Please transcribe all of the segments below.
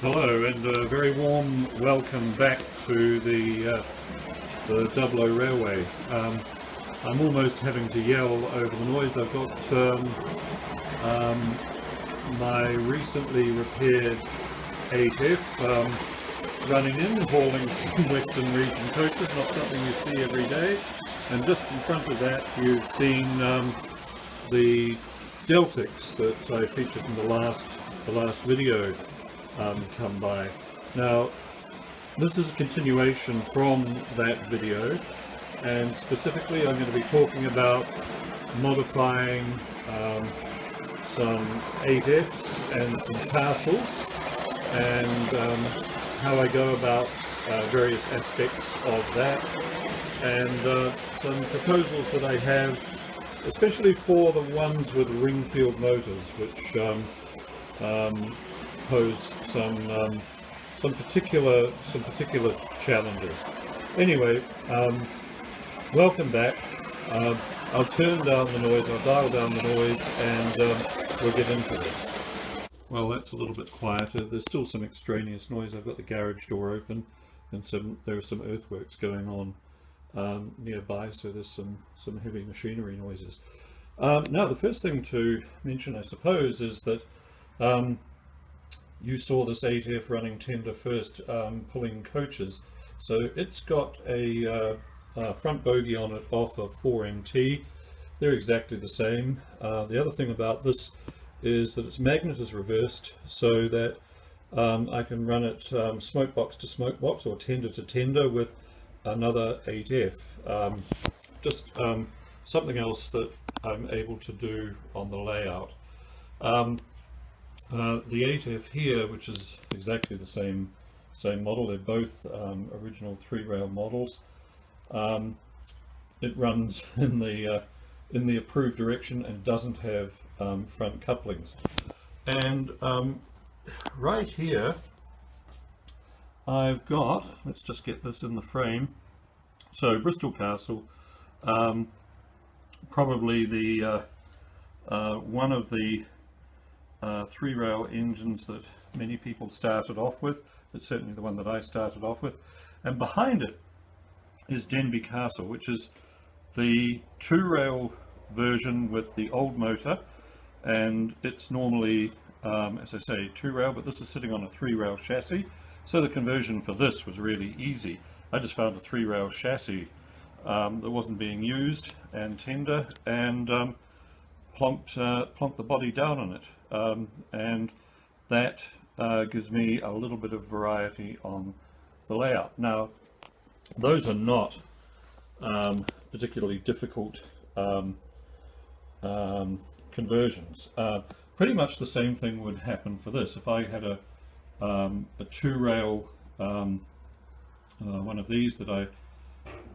Hello, and a very warm welcome back to the Dublo Railway. I'm almost having to yell over the noise. I've got my recently repaired 8F running in, hauling some Western Region coaches, not something you see every day. And just in front of that you've seen the Deltics that I featured in the last video come by. Now this is a continuation from that video, and specifically I'm going to be talking about modifying some 8Fs and some castles, and how I go about various aspects of that, and some proposals that I have, especially for the ones with ringfield motors, which pose some particular challenges. Anyway, welcome back. I'll turn down the noise, I'll dial down the noise, and we'll get into this. Well, that's a little bit quieter. There's still some extraneous noise. I've got the garage door open, and there are some earthworks going on nearby, so there's some heavy machinery noises. Now, the first thing to mention, I suppose, is that you saw this 8F running tender first, pulling coaches. So it's got a front bogie on it off of 4MT. They're exactly the same. The other thing about this is that its magnet is reversed, so that I can run it smokebox to smokebox or tender to tender with another 8F. Just something else that I'm able to do on the layout. The 8F here, which is exactly the same model, they're both original 3-rail models. It runs in the approved direction and doesn't have front couplings. And right here I've got, let's just get this in the frame, so Bristol Castle, probably the one of the 3-rail engines that many people started off with. It's certainly the one that I started off with. And behind it is Denby Castle, which is the 2-rail version with the old motor, and it's normally, as I say, 2-rail, but this is sitting on a 3-rail chassis, so the conversion for this was really easy. I just found a 3-rail chassis that wasn't being used and tender, and plonked the body down on it, and that gives me a little bit of variety on the layout. Now, those are not particularly difficult conversions. Pretty much the same thing would happen for this. If I had a 2-rail one of these that I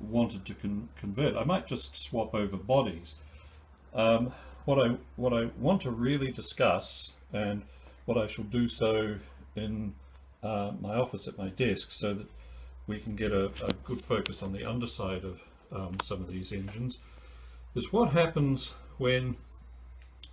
wanted to convert, I might just swap over bodies. What I want to really discuss, and what I shall do so in my office at my desk, so that we can get a good focus on the underside of some of these engines, is what happens when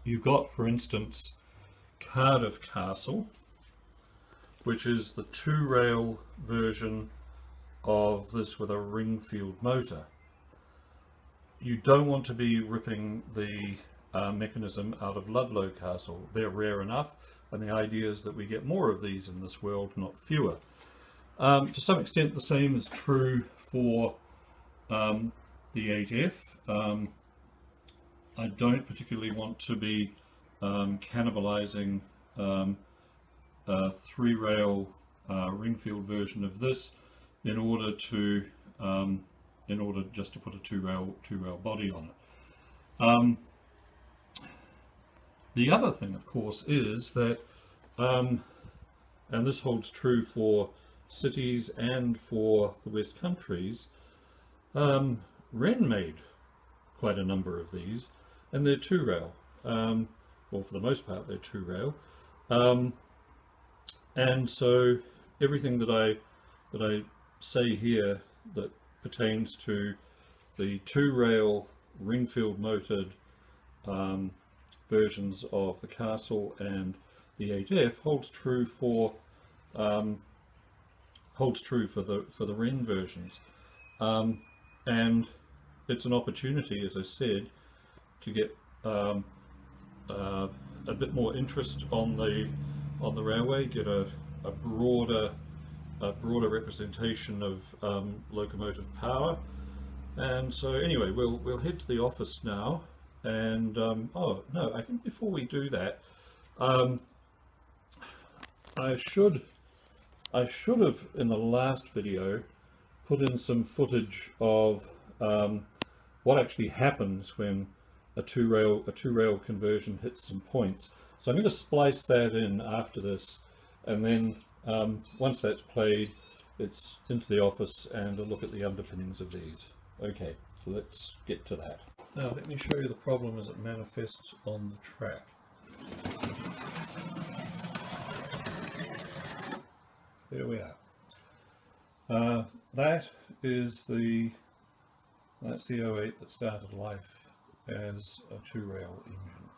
you've got, for instance, Cardiff Castle, which is the 2-rail version of this with a ringfield motor. You don't want to be ripping the mechanism out of Ludlow Castle. They're rare enough, and the idea is that we get more of these in this world, not fewer. To some extent the same is true for the 8F. I don't particularly want to be cannibalizing a 3-rail ringfield version of this in order just to put a 2-rail body on it. The other thing, of course, is that, and this holds true for cities and for the West Countries, Wren made quite a number of these, and they're 2-rail. Well, for the most part, they're 2-rail. And so everything that I say here that pertains to the 2-rail ringfield motored versions of the Castle and the 8F holds true for holds true for the ring versions, and it's an opportunity, as I said, to get a bit more interest on the railway, get a broader representation of locomotive power. And so anyway, we'll head to the office now. And oh no, I think before we do that, I should have in the last video put in some footage of what actually happens when a two rail conversion hits some points. So I'm going to splice that in after this, and then once that's played, it's into the office and a look at the underpinnings of these. Okay, so let's get to that. Now let me show you the problem as it manifests on the track. There we are. That's the 08 that started life as a two-rail engine.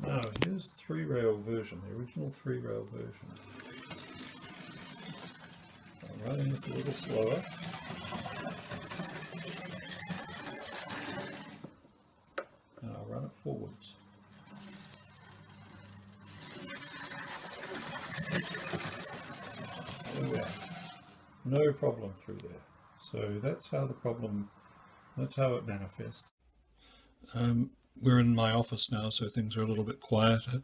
Now here's the three-rail version, the original three-rail version. I'm running this a little slower. And I'll run it forwards. There we are. No problem through there. So that's how it manifests. We're in my office now, so things are a little bit quieter.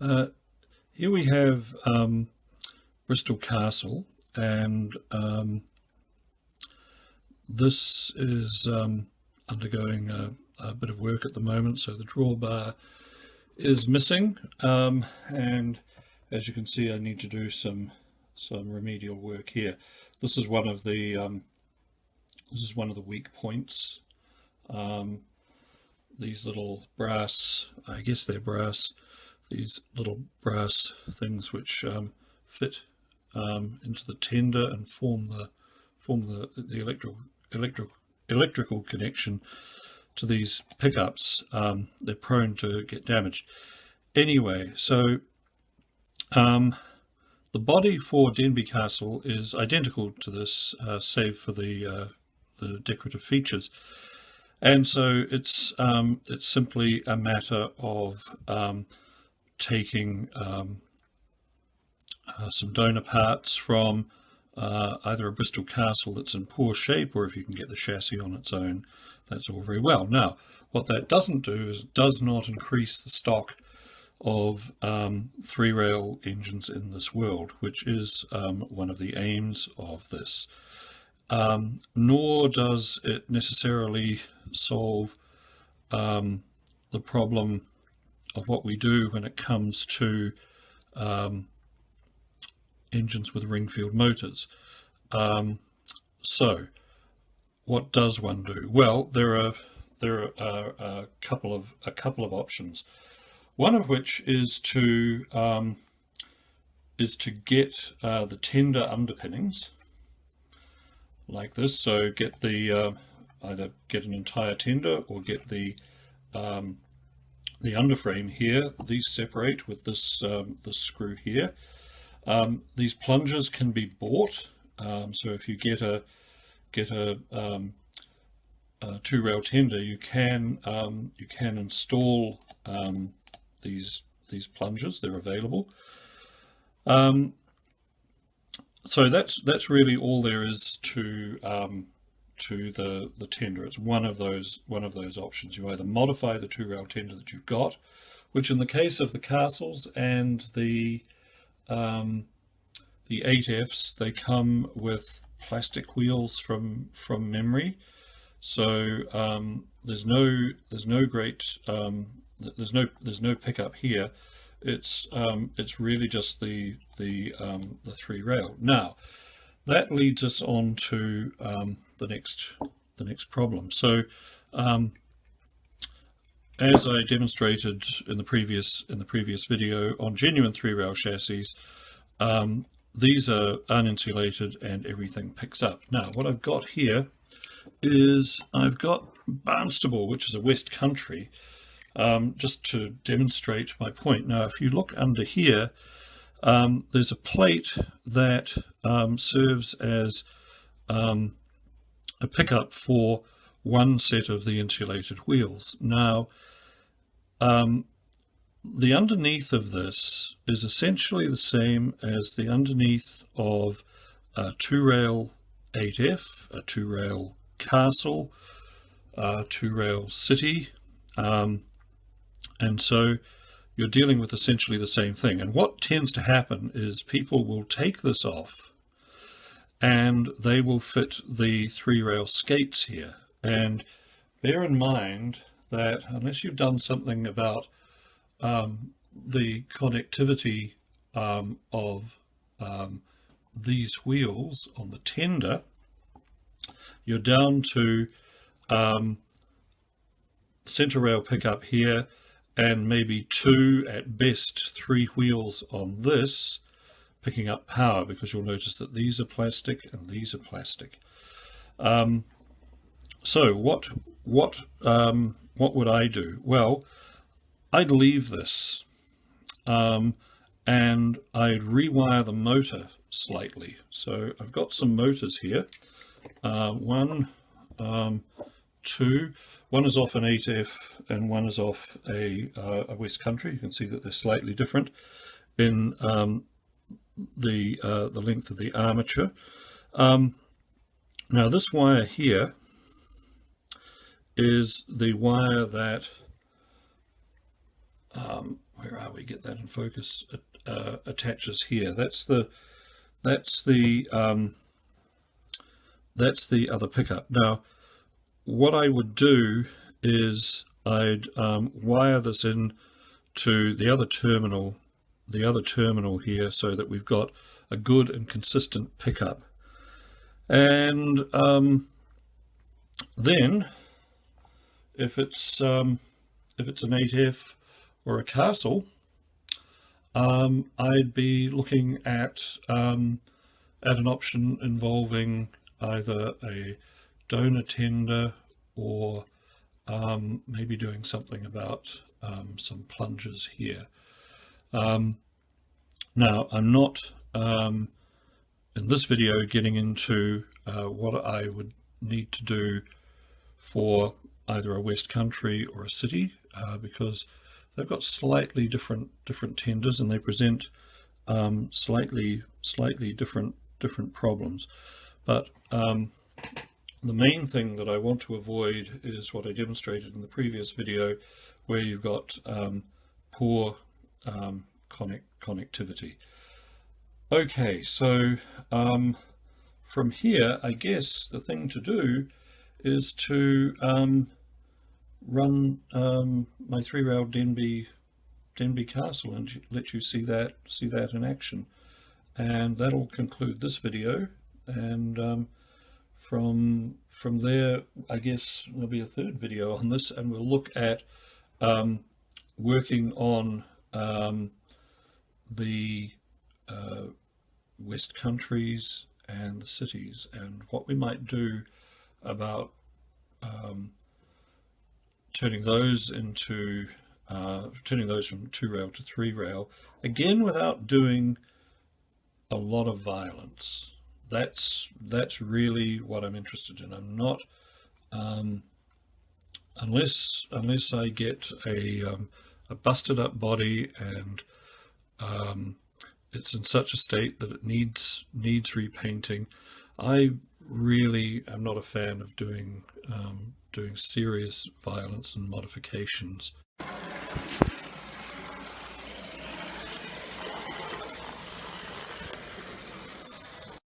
Here we have Bristol Castle, and this is undergoing a bit of work at the moment, so the drawbar is missing, and as you can see, I need to do some remedial work here. This is one of the weak points. These little brass, I guess they're brass, these little brass things which fit into the tender and form the electrical connection to these pickups. They're prone to get damaged. Anyway, so the body for Denby Castle is identical to this, save for the decorative features. And so it's simply a matter of taking some donor parts from either a Bristol Castle that's in poor shape, or if you can get the chassis on its own, that's all very well. Now, what that doesn't do is it does not increase the stock of three-rail engines in this world, which is one of the aims of this. Nor does it necessarily solve the problem of what we do when it comes to engines with ringfield motors. So what does one do? Well, there are a couple of options. One of which is to get the tender underpinnings like this. So get the either get an entire tender or get the underframe here. These separate with this this screw here. These plungers can be bought. So if you get a two-rail tender, you can install these plungers. They're available. So that's really all there is to the tender. It's one of those options. You either modify the two-rail tender that you've got, which in the case of the Castles and the 8Fs, they come with plastic wheels from memory. So there's no pickup here. It's really just the three-rail. Now that leads us on to the next problem. So as I demonstrated in the previous video on genuine three-rail chassis, these are uninsulated and everything picks up. Now what I've got here is I've got Barnstable, which is a West Country, just to demonstrate my point. Now if you look under here, there's a plate that serves as a pickup for one set of the insulated wheels. Now, the underneath of this is essentially the same as the underneath of a 2-rail 8F, a 2-rail Castle, a 2-rail City, and so you're dealing with essentially the same thing. And what tends to happen is people will take this off and they will fit the 3-rail skates here. And bear in mind that unless you've done something about the connectivity of these wheels on the tender, you're down to center rail pickup here and maybe 2, at best 3 wheels on this picking up power, because you'll notice that these are plastic and these are plastic. So what would I do? Well, I'd leave this and I'd rewire the motor slightly. So I've got some motors here. 1, 2. One is off an 8F and one is off a West Country. You can see that they're slightly different in the length of the armature. Now this wire here is the wire that where are we? Get that in focus. Attaches here. That's the other pickup. Now, what I would do is I'd wire this in to the other terminal here, so that we've got a good and consistent pickup. And then, if it's an 8F or a Castle, I'd be looking at an option involving either a donor tender or maybe doing something about some plungers here. Now, I'm not in this video getting into what I would need to do for either a West Country or a City, because they've got slightly different tenders and they present slightly different problems. But the main thing that I want to avoid is what I demonstrated in the previous video, where you've got poor connectivity. Okay, so from here, I guess the thing to do is to run my 3-rail Denby Castle and let you see that in action. And that'll conclude this video. And from there, I guess there'll be a third video on this, and we'll look at working on the West Countries and the cities, and what we might do about turning those from 2-rail to 3-rail, again without doing a lot of violence. That's really what I'm interested in. I'm not unless I get a busted up body and it's in such a state that it needs repainting. I really am not a fan of doing serious violence and modifications